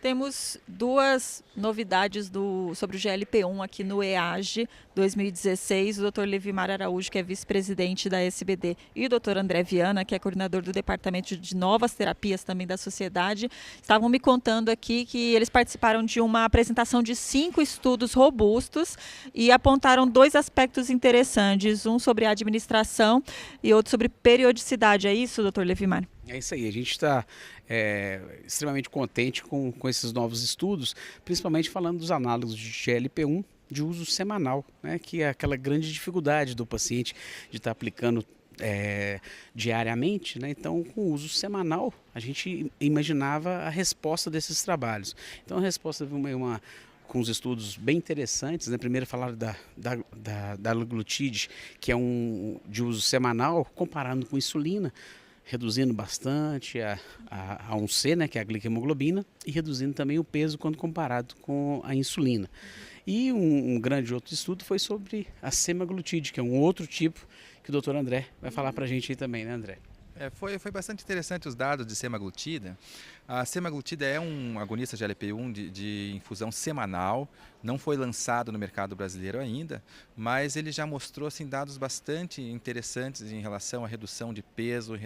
Temos duas novidades sobre o GLP-1 aqui no EAGE 2016. O Dr. Levimar Araújo, que é vice-presidente da SBD, e o Dr. André Viana, que é coordenador do Departamento de Novas Terapias também da Sociedade, estavam me contando aqui que eles participaram de uma apresentação de 5 estudos robustos e apontaram 2 aspectos interessantes, um sobre a administração e outro sobre periodicidade. É isso, Dr. Levimar? É isso aí, a gente está extremamente contente com esses novos estudos, principalmente falando dos análogos de GLP-1 de uso semanal, né, que é aquela grande dificuldade do paciente de estar aplicando diariamente, né? Então, com o uso semanal, a gente imaginava a resposta desses trabalhos. Então, a resposta veio com os estudos bem interessantes, né? Primeiro falaram da glutide, que é de uso semanal, comparando com insulina, reduzindo bastante a A1C, né, que é a glicemoglobina, e reduzindo também o peso quando comparado com a insulina. E um grande outro estudo foi sobre a semaglutide, que é um outro tipo que o Dr. André vai falar para a gente aí também, né, André? Foi bastante interessante os dados de semaglutida. A semaglutida é um agonista GLP-1 de infusão semanal, não foi lançado no mercado brasileiro ainda, mas ele já mostrou assim, dados bastante interessantes em relação à redução de peso,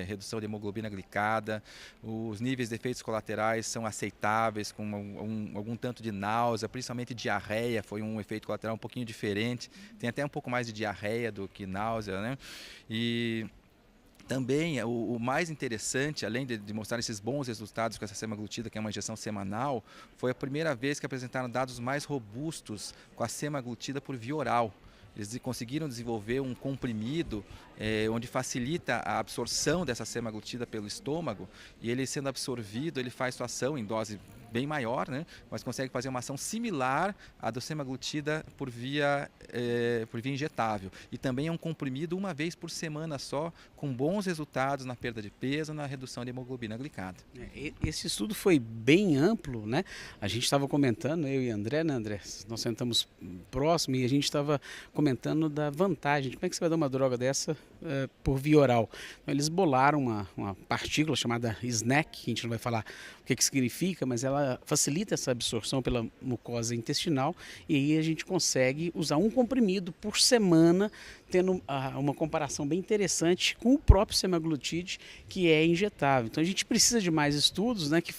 redução de hemoglobina glicada, os níveis de efeitos colaterais são aceitáveis, com algum tanto de náusea, principalmente diarreia, foi um efeito colateral um pouquinho diferente, tem até um pouco mais de diarreia do que náusea, né? E também o mais interessante, além de mostrar esses bons resultados com essa semaglutida, que é uma injeção semanal, foi a primeira vez que apresentaram dados mais robustos com a semaglutida por via oral. Eles conseguiram desenvolver um comprimido onde facilita a absorção dessa semaglutida pelo estômago, e ele sendo absorvido, ele faz sua ação em dose bem maior, né? Mas consegue fazer uma ação similar à do semaglutida por via injetável. E também é um comprimido uma vez por semana só, com bons resultados na perda de peso, na redução de hemoglobina glicada. Esse estudo foi bem amplo, né? A gente estava comentando, eu e André, né, André? Nós sentamos próximo e a gente estava comentando da vantagem. Como é que você vai dar uma droga dessa por via oral? Então, eles bolaram uma partícula chamada SNAC, que a gente não vai falar o que significa, mas ela facilita essa absorção pela mucosa intestinal, e aí a gente consegue usar um comprimido por semana, tendo uma comparação bem interessante com o próprio semaglutide, que é injetável. Então a gente precisa de mais estudos, né, que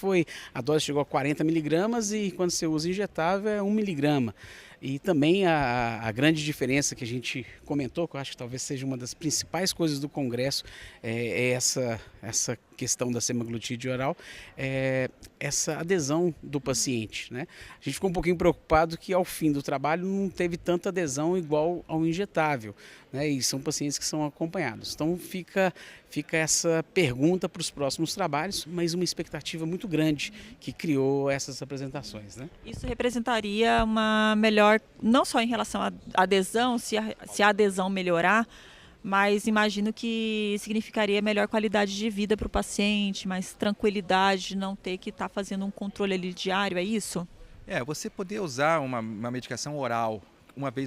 a dose chegou a 40 miligramas e quando você usa injetável é 1 miligrama. E também a grande diferença que a gente comentou, que eu acho que talvez seja uma das principais coisas do Congresso, é essa questão da semaglutide oral, essa adesão do paciente, né? A gente ficou um pouquinho preocupado que ao fim do trabalho não teve tanta adesão igual ao injetável, né? E são pacientes que são acompanhados. Então fica essa pergunta para os próximos trabalhos, mas uma expectativa muito grande que criou essas apresentações, né? Isso representaria uma melhor, não só em relação à adesão, se a adesão melhorar, mas imagino que significaria melhor qualidade de vida para o paciente, mais tranquilidade de não ter que estar fazendo um controle ali diário, é isso? Você poder usar uma medicação oral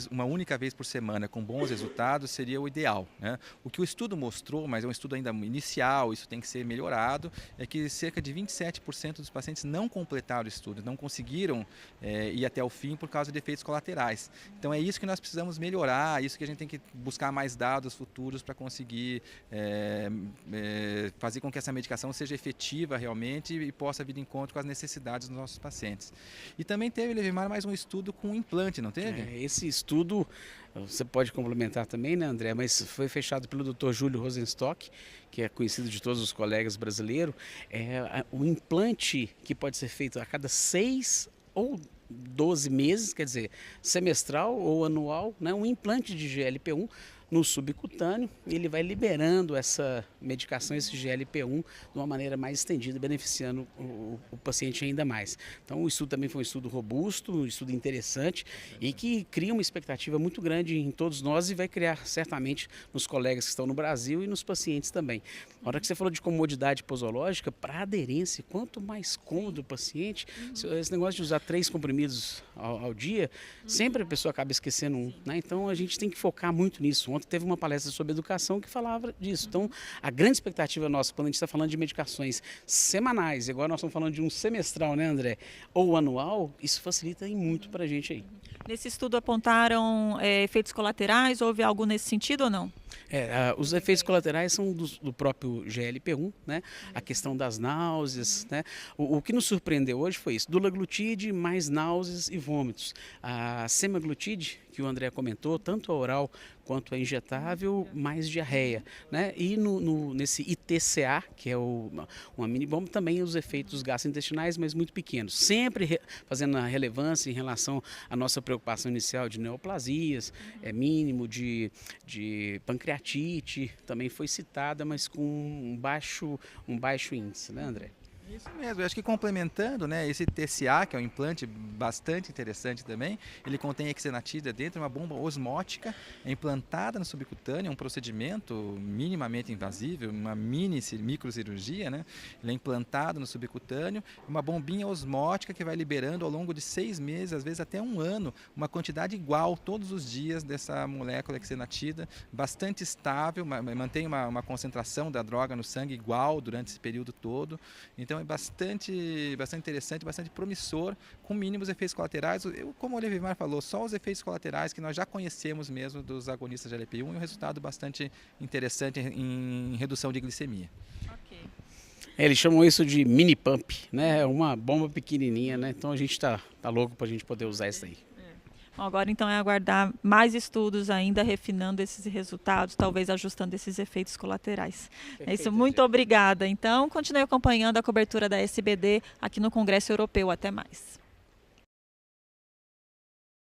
uma única vez por semana com bons resultados seria o ideal, né? O que o estudo mostrou, mas é um estudo ainda inicial, isso tem que ser melhorado, é que cerca de 27% dos pacientes não completaram o estudo, não conseguiram ir até o fim por causa de efeitos colaterais. Então é isso que nós precisamos melhorar, isso que a gente tem que buscar mais dados futuros para conseguir fazer com que essa medicação seja efetiva realmente e possa vir de encontro com as necessidades dos nossos pacientes. E também teve, Levimar, mais um estudo com implante, não teve? Esse estudo, você pode complementar também, né, André? Mas foi fechado pelo Dr. Júlio Rosenstock, que é conhecido de todos os colegas brasileiros. O implante que pode ser feito a cada 6 ou 12 meses, quer dizer, semestral ou anual, né? Um implante de GLP-1 no subcutâneo, ele vai liberando essa medicação, esse GLP-1, de uma maneira mais estendida, beneficiando o paciente ainda mais. Então o estudo também foi um estudo robusto, um estudo interessante e que cria uma expectativa muito grande em todos nós e vai criar certamente nos colegas que estão no Brasil e nos pacientes também. Na hora que você falou de comodidade posológica, para aderência, quanto mais cômodo o paciente, esse negócio de usar 3 comprimidos ao dia, sempre a pessoa acaba esquecendo um, né? Então a gente tem que focar muito nisso. ontem teve uma palestra sobre educação que falava disso. Então, a grande expectativa nossa, quando a gente está falando de medicações semanais, e agora nós estamos falando de um semestral, né, André? Ou anual, isso facilita muito para a gente aí. Nesse estudo apontaram efeitos colaterais, houve algo nesse sentido ou não? Os efeitos colaterais são do próprio GLP-1, né? A questão das náuseas, né? O que nos surpreendeu hoje foi isso, dulaglutide mais náuseas e vômitos. A semaglutide, que o André comentou, tanto a oral quanto a injetável, mais diarreia, né? E nesse ITCA, que é uma mini bomba, também os efeitos gastrointestinais, mas muito pequenos. Sempre fazendo a relevância em relação à nossa preocupação inicial de neoplasias, mínimo de pancreatite, também foi citada, mas com um baixo índice, né, André? Isso mesmo, eu acho que complementando, né, esse TCA, que é um implante bastante interessante também, ele contém hexenatida dentro, uma bomba osmótica, é implantada no subcutâneo, é um procedimento minimamente invasivo, uma microcirurgia, né? Ele é implantado no subcutâneo, uma bombinha osmótica que vai liberando ao longo de 6 meses, às vezes até 1 ano, uma quantidade igual todos os dias dessa molécula hexenatida, bastante estável, mantém uma concentração da droga no sangue igual durante esse período todo. Então é bastante interessante, bastante promissor, com mínimos efeitos colaterais. Como o Olivimar falou, só os efeitos colaterais que nós já conhecemos mesmo dos agonistas de GLP-1 e um resultado bastante interessante em redução de glicemia. Ok. Eles chamam isso de mini pump, né? É uma bomba pequenininha, né? Então a gente está louco para a gente poder usar isso aí. Agora, então, é aguardar mais estudos ainda, refinando esses resultados, talvez ajustando esses efeitos colaterais. É isso, muito obrigada. Então, continue acompanhando a cobertura da SBD aqui no Congresso Europeu. Até mais.